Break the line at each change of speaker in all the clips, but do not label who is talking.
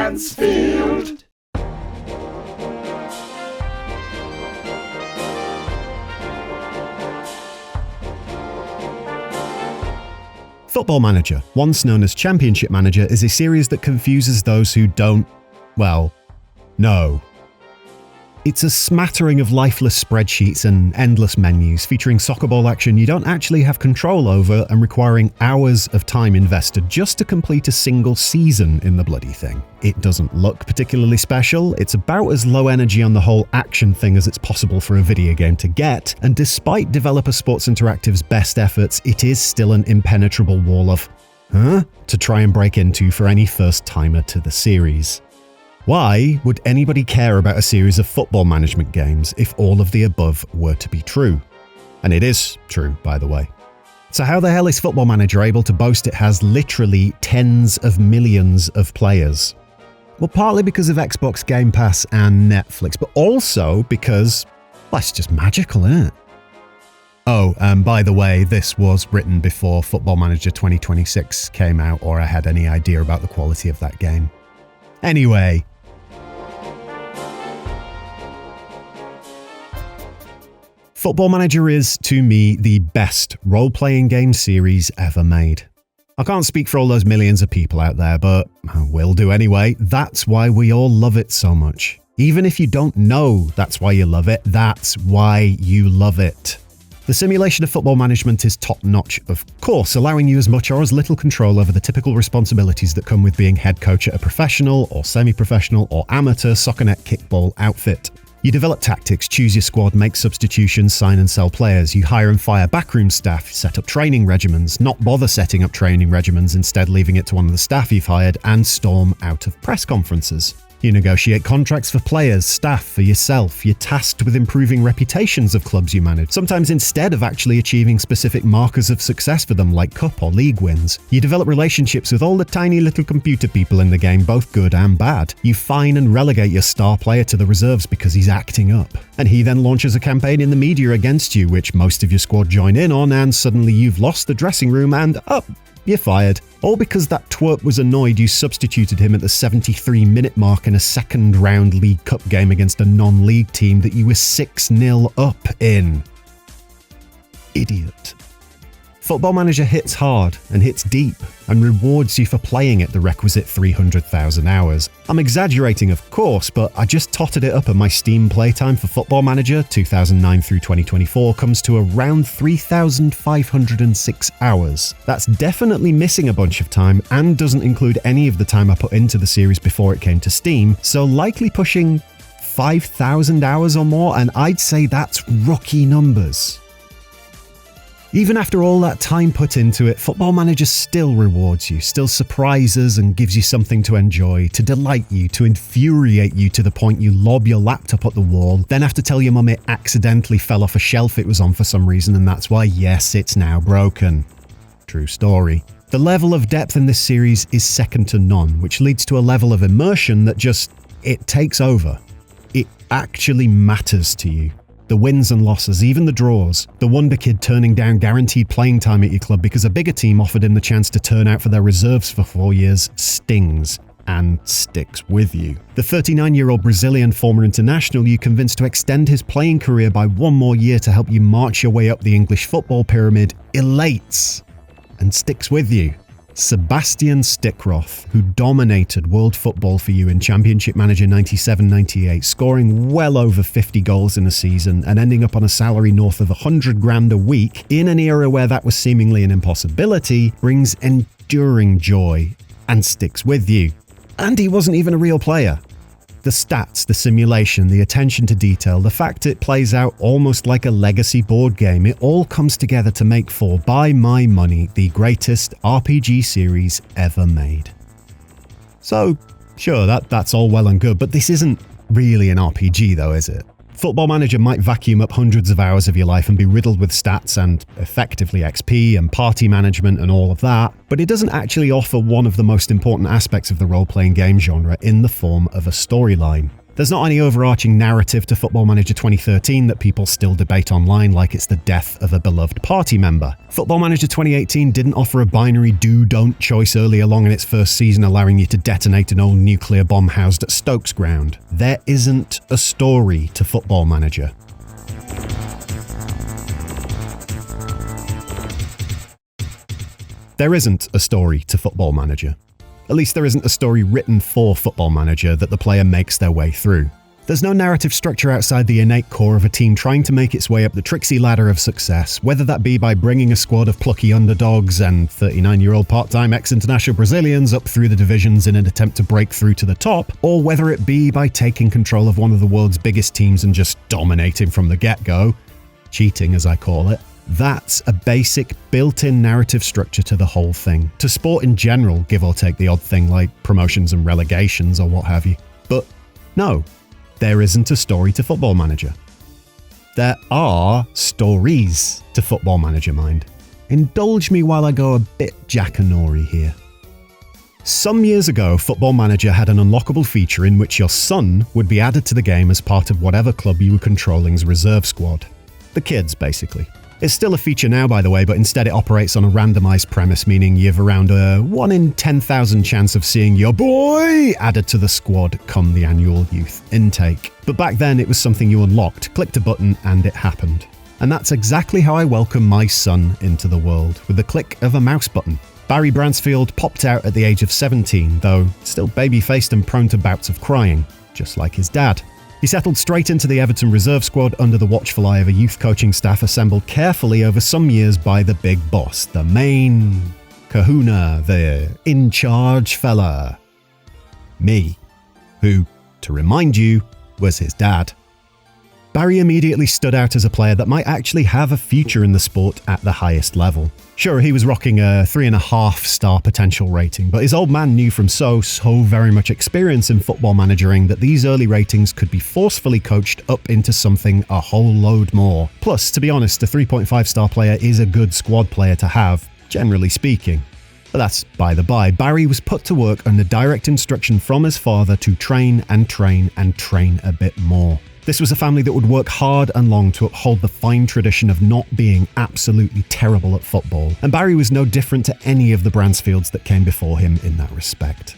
Bransfield.
Football Manager, once known as Championship Manager, is a series that confuses those who don't, well, know. It's a smattering of lifeless spreadsheets and endless menus featuring soccer ball action you don't actually have control over and requiring hours of time invested just to complete a single season in the bloody thing. It doesn't look particularly special, it's about as low energy on the whole action thing as it's possible for a video game to get, and despite Developer Sports Interactive's best efforts, it is still an impenetrable wall of, to try and break into for any first-timer to the series. Why would anybody care about a series of football management games if all of the above were to be true? And it is true, by the way. So how the hell is Football Manager able to boast it has literally tens of millions of players? Well, partly because of Xbox Game Pass and Netflix, but also because, well, it's just magical, isn't it? Oh, by the way, this was written before Football Manager 2026 came out, or I had any idea about the quality of that game. Anyway, Football Manager is, to me, the best role-playing game series ever made. I can't speak for all those millions of people out there, but I will do anyway. That's why we all love it so much. Even if you don't know that's why you love it, that's why you love it. The simulation of football management is top-notch, of course, allowing you as much or as little control over the typical responsibilities that come with being head coach at a professional or semi-professional or amateur soccer net kickball outfit. You develop tactics, choose your squad, make substitutions, sign and sell players. You hire and fire backroom staff, set up training regimens, not bother setting up training regimens, instead leaving it to one of the staff you've hired, and storm out of press conferences. You negotiate contracts for players, staff, for yourself. You're tasked with improving reputations of clubs you manage, sometimes instead of actually achieving specific markers of success for them like cup or league wins. You develop relationships with all the tiny little computer people in the game, both good and bad. You fine and relegate your star player to the reserves because he's acting up. And he then launches a campaign in the media against you, which most of your squad join in on, and suddenly you've lost the dressing room and, you're fired. All because that twerp was annoyed you substituted him at the 73-minute mark in a second-round League Cup game against a non-league team that you were 6-0 up in. Idiot. Football Manager hits hard and hits deep and rewards you for playing it the requisite 300,000 hours. I'm exaggerating, of course, but I just totted it up and my Steam playtime for Football Manager 2009 through 2024 comes to around 3,506 hours. That's definitely missing a bunch of time and doesn't include any of the time I put into the series before it came to Steam, so likely pushing 5,000 hours or more, and I'd say that's rookie numbers. Even after all that time put into it, Football Manager still rewards you, still surprises and gives you something to enjoy, to delight you, to infuriate you to the point you lob your laptop at the wall, then have to tell your mum it accidentally fell off a shelf it was on for some reason and that's why, yes, it's now broken. True story. The level of depth in this series is second to none, which leads to a level of immersion that it takes over. It actually matters to you. The wins and losses, even the draws. The wonder kid turning down guaranteed playing time at your club because a bigger team offered him the chance to turn out for their reserves for 4 years stings and sticks with you. The 39-year-old Brazilian former international you convinced to extend his playing career by 1 more year to help you march your way up the English football pyramid elates and sticks with you. Sebastian Stickroth, who dominated world football for you in Championship Manager 97-98, scoring well over 50 goals in a season and ending up on a salary north of $100,000 a week in an era where that was seemingly an impossibility, brings enduring joy and sticks with you. And he wasn't even a real player. The stats, the simulation, the attention to detail, the fact it plays out almost like a legacy board game, it all comes together to make for, by my money, the greatest RPG series ever made. So, sure, that's all well and good, but this isn't really an RPG though, is it? Football Manager might vacuum up hundreds of hours of your life and be riddled with stats and, effectively, XP and party management and all of that, but it doesn't actually offer one of the most important aspects of the role-playing game genre in the form of a storyline. There's not any overarching narrative to Football Manager 2013 that people still debate online like it's the death of a beloved party member. Football Manager 2018 didn't offer a binary do-don't choice early along in its first season, allowing you to detonate an old nuclear bomb housed at Stokes ground. There isn't a story to Football Manager. There isn't a story to Football Manager. At least there isn't a story written for Football Manager that the player makes their way through. There's no narrative structure outside the innate core of a team trying to make its way up the tricksy ladder of success, whether that be by bringing a squad of plucky underdogs and 39-year-old part-time ex-international Brazilians up through the divisions in an attempt to break through to the top, or whether it be by taking control of one of the world's biggest teams and just dominating from the get-go. Cheating, as I call it. That's a basic built-in narrative structure to the whole thing. To sport in general, give or take the odd thing like promotions and relegations or what have you. But no, there isn't a story to Football Manager. There are stories to Football Manager, mind. Indulge me while I go a bit Jackanory here. Some years ago, Football Manager had an unlockable feature in which your son would be added to the game as part of whatever club you were controlling's reserve squad. The kids, basically. It's still a feature now, by the way, but instead it operates on a randomized premise, meaning you've around a 1 in 10,000 chance of seeing your boy added to the squad come the annual youth intake. But back then it was something you unlocked, clicked a button, and it happened. And that's exactly how I welcome my son into the world, with the click of a mouse button. Barry Bransfield popped out at the age of 17, though still baby-faced and prone to bouts of crying, just like his dad. He settled straight into the Everton reserve squad under the watchful eye of a youth coaching staff assembled carefully over some years by the big boss, the main kahuna, the in-charge fella. Me, who, to remind you, was his dad. Barry immediately stood out as a player that might actually have a future in the sport at the highest level. Sure, he was rocking a 3.5-star potential rating, but his old man knew from so very much experience in football managering that these early ratings could be forcefully coached up into something a whole load more. Plus, to be honest, a 3.5-star player is a good squad player to have, generally speaking. But that's by the by. Barry was put to work under direct instruction from his father to train and train and train a bit more. This was a family that would work hard and long to uphold the fine tradition of not being absolutely terrible at football, and Barry was no different to any of the Bransfields that came before him in that respect.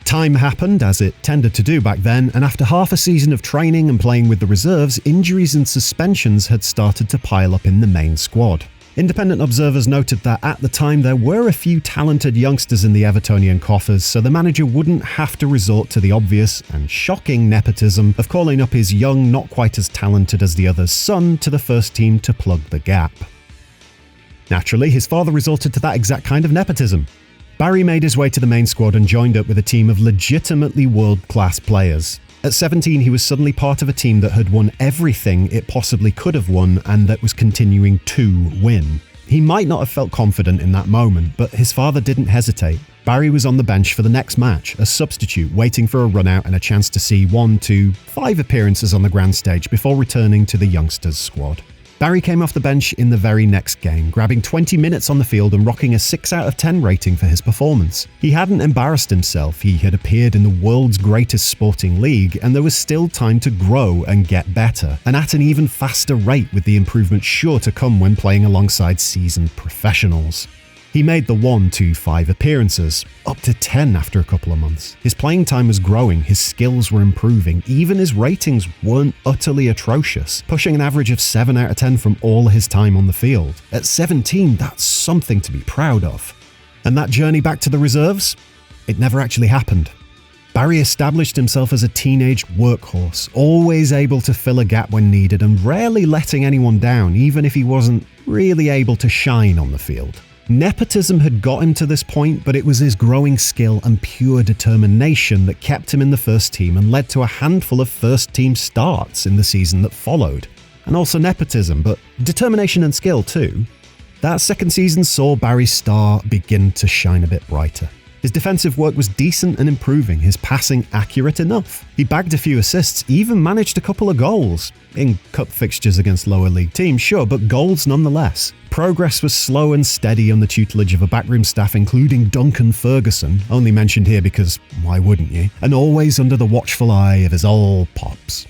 Time happened, as it tended to do back then, and after half a season of training and playing with the reserves, injuries and suspensions had started to pile up in the main squad. Independent observers noted that at the time there were a few talented youngsters in the Evertonian coffers, so the manager wouldn't have to resort to the obvious and shocking nepotism of calling up his young, not quite as talented as the others' son to the first team to plug the gap. Naturally, his father resorted to that exact kind of nepotism. Barry made his way to the main squad and joined up with a team of legitimately world-class players. At 17, he was suddenly part of a team that had won everything it possibly could have won and that was continuing to win. He might not have felt confident in that moment, but his father didn't hesitate. Barry was on the bench for the next match, a substitute waiting for a run-out and a chance to see 1 to 5 appearances on the grand stage before returning to the youngsters' squad. Barry came off the bench in the very next game, grabbing 20 minutes on the field and rocking a 6 out of 10 rating for his performance. He hadn't embarrassed himself, he had appeared in the world's greatest sporting league, and there was still time to grow and get better, and at an even faster rate, with the improvement sure to come when playing alongside seasoned professionals. He made the 1 to 5 appearances, up to 10 after a couple of months. His playing time was growing, his skills were improving, even his ratings weren't utterly atrocious, pushing an average of 7 out of 10 from all his time on the field. At 17, that's something to be proud of. And that journey back to the reserves? It never actually happened. Barry established himself as a teenage workhorse, always able to fill a gap when needed and rarely letting anyone down, even if he wasn't really able to shine on the field. Nepotism had got him to this point, but it was his growing skill and pure determination that kept him in the first team and led to a handful of first-team starts in the season that followed. And also nepotism, but determination and skill too. That second season saw Barry's star begin to shine a bit brighter. His defensive work was decent and improving, his passing accurate enough. He bagged a few assists, even managed a couple of goals. In cup fixtures against lower league teams, sure, but goals nonetheless. Progress was slow and steady on the tutelage of a backroom staff including Duncan Ferguson, only mentioned here because why wouldn't you, and always under the watchful eye of his old pops.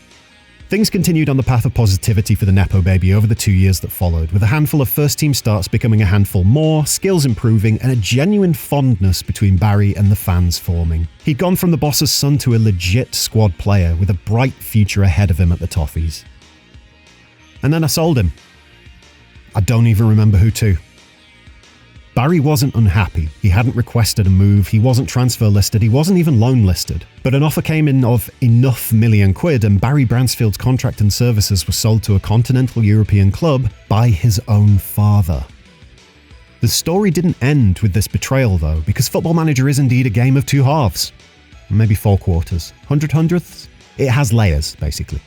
Things continued on the path of positivity for the Nepo baby over the 2 years that followed, with a handful of first-team starts becoming a handful more, skills improving, and a genuine fondness between Barry and the fans forming. He'd gone from the boss's son to a legit squad player with a bright future ahead of him at the Toffees. And then I sold him. I don't even remember who to. Barry wasn't unhappy. He hadn't requested a move, he wasn't transfer listed, he wasn't even loan listed. But an offer came in of enough million quid and Barry Bransfield's contract and services were sold to a continental European club by his own father. The story didn't end with this betrayal though, because Football Manager is indeed a game of two halves. Maybe 4 quarters. 100 hundredths? It has layers, basically.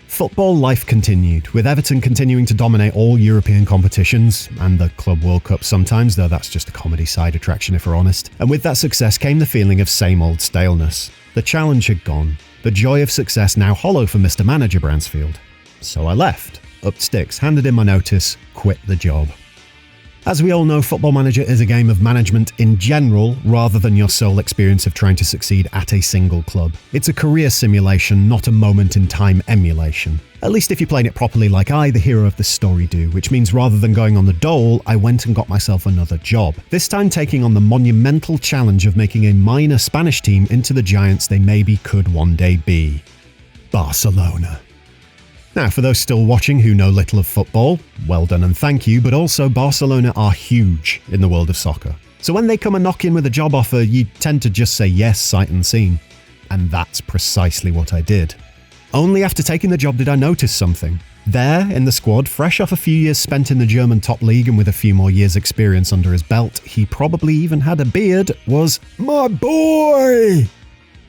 Football life continued, with Everton continuing to dominate all European competitions, and the Club World Cup sometimes, though that's just a comedy side attraction if we're honest. And with that success came the feeling of same old staleness. The challenge had gone, the joy of success now hollow for Mr. Manager Bransfield. So I left, upped sticks, handed in my notice, quit the job. As we all know, Football Manager is a game of management in general, rather than your sole experience of trying to succeed at a single club. It's a career simulation, not a moment-in-time emulation. At least if you're playing it properly like I, the hero of the story, do, which means rather than going on the dole, I went and got myself another job. This time taking on the monumental challenge of making a minor Spanish team into the giants they maybe could one day be. Barcelona. Now, for those still watching who know little of football, well done and thank you, but also Barcelona are huge in the world of soccer. So when they come a knock in with a job offer, you tend to just say yes, sight unseen. And that's precisely what I did. Only after taking the job did I notice something. There, in the squad, fresh off a few years spent in the German top league and with a few more years' experience under his belt, he probably even had a beard, was my boy!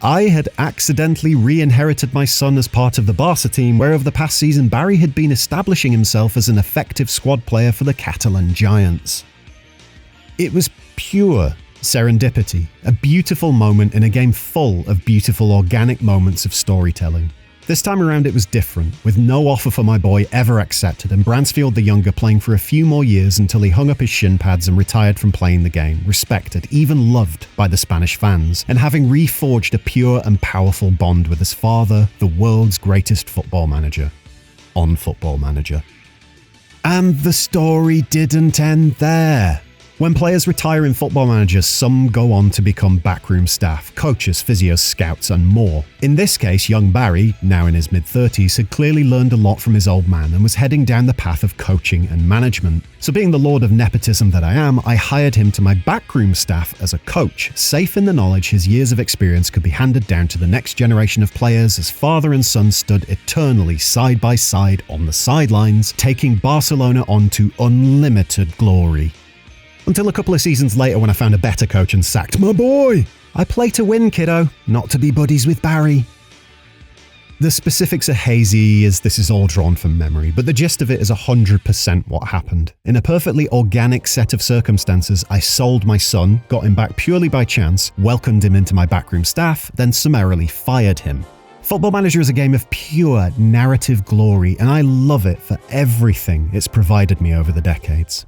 I had accidentally re-inherited my son as part of the Barca team, where over the past season Barry had been establishing himself as an effective squad player for the Catalan Giants. It was pure serendipity, a beautiful moment in a game full of beautiful organic moments of storytelling. This time around it was different, with no offer for my boy ever accepted and Bransfield the younger playing for a few more years until he hung up his shin pads and retired from playing the game, respected, even loved by the Spanish fans, and having reforged a pure and powerful bond with his father, the world's greatest football manager, on Football Manager. And the story didn't end there. When players retire in Football Manager, some go on to become backroom staff, coaches, physios, scouts, and more. In this case, young Barry, now in his mid-30s, had clearly learned a lot from his old man and was heading down the path of coaching and management. So being the lord of nepotism that I am, I hired him to my backroom staff as a coach, safe in the knowledge his years of experience could be handed down to the next generation of players as father and son stood eternally side by side on the sidelines, taking Barcelona on to unlimited glory. Until a couple of seasons later when I found a better coach and sacked my boy. I play to win, kiddo, not to be buddies with Barry. The specifics are hazy as this is all drawn from memory, but the gist of it is 100% what happened. In a perfectly organic set of circumstances, I sold my son, got him back purely by chance, welcomed him into my backroom staff, then summarily fired him. Football Manager is a game of pure narrative glory, and I love it for everything it's provided me over the decades.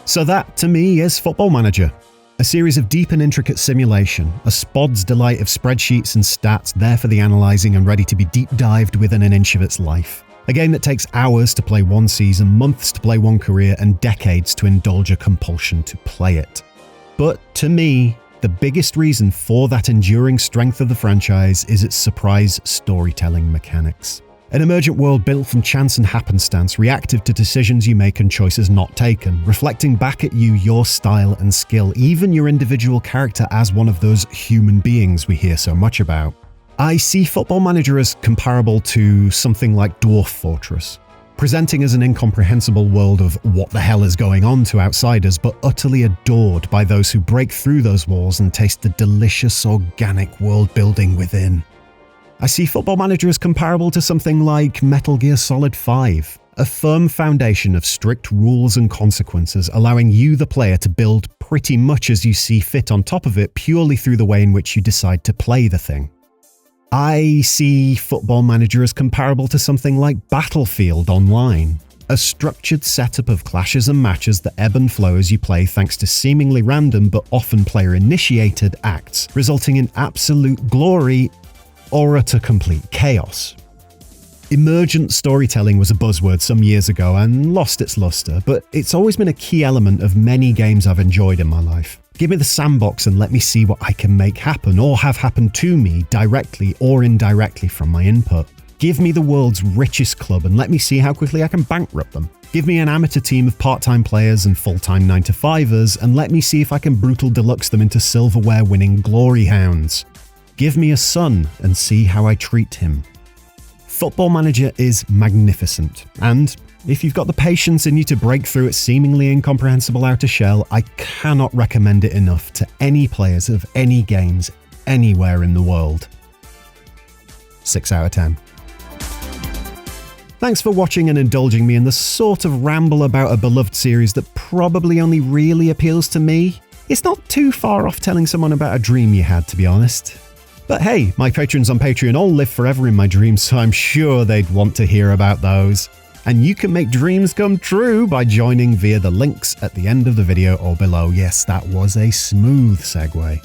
So that, to me, is Football Manager. A series of deep and intricate simulation, a spod's delight of spreadsheets and stats there for the analysing and ready to be deep dived within an inch of its life. A game that takes hours to play one season, months to play one career, and decades to indulge a compulsion to play it. But to me, the biggest reason for that enduring strength of the franchise is its surprise storytelling mechanics. An emergent world built from chance and happenstance, reactive to decisions you make and choices not taken, reflecting back at you your style and skill, even your individual character as one of those human beings we hear so much about. I see Football Manager as comparable to something like Dwarf Fortress, presenting as an incomprehensible world of what the hell is going on to outsiders, but utterly adored by those who break through those walls and taste the delicious organic world building within. I see Football Manager as comparable to something like Metal Gear Solid 5, A firm foundation of strict rules and consequences, allowing you, the player, to build pretty much as you see fit on top of it purely through the way in which you decide to play the thing. I see Football Manager as comparable to something like Battlefield Online. A structured setup of clashes and matches that ebb and flow as you play thanks to seemingly random but often player-initiated acts, resulting in absolute glory or utter complete chaos. Emergent storytelling was a buzzword some years ago and lost its luster, but it's always been a key element of many games I've enjoyed in my life. Give me the sandbox and let me see what I can make happen or have happen to me directly or indirectly from my input. Give me the world's richest club and let me see how quickly I can bankrupt them. Give me an amateur team of part-time players and full-time 9-to-5ers and let me see if I can brutal deluxe them into silverware-winning glory hounds. Give me a son and see how I treat him. Football Manager is magnificent, and if you've got the patience in you to break through its seemingly incomprehensible outer shell, I cannot recommend it enough to any players of any games anywhere in the world. 6 out of 10. Thanks for watching and indulging me in the sort of ramble about a beloved series that probably only really appeals to me. It's not too far off telling someone about a dream you had, to be honest. But hey, my patrons on Patreon all live forever in my dreams, so I'm sure they'd want to hear about those. And you can make dreams come true by joining via the links at the end of the video or below. Yes, that was a smooth segue.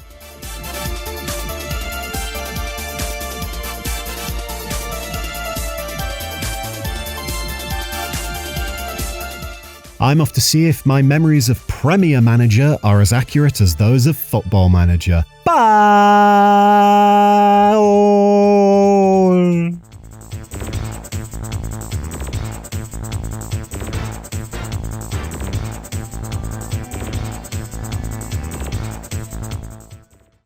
I'm off to see if my memories of Premier Manager are as accurate as those of Football Manager. Bye!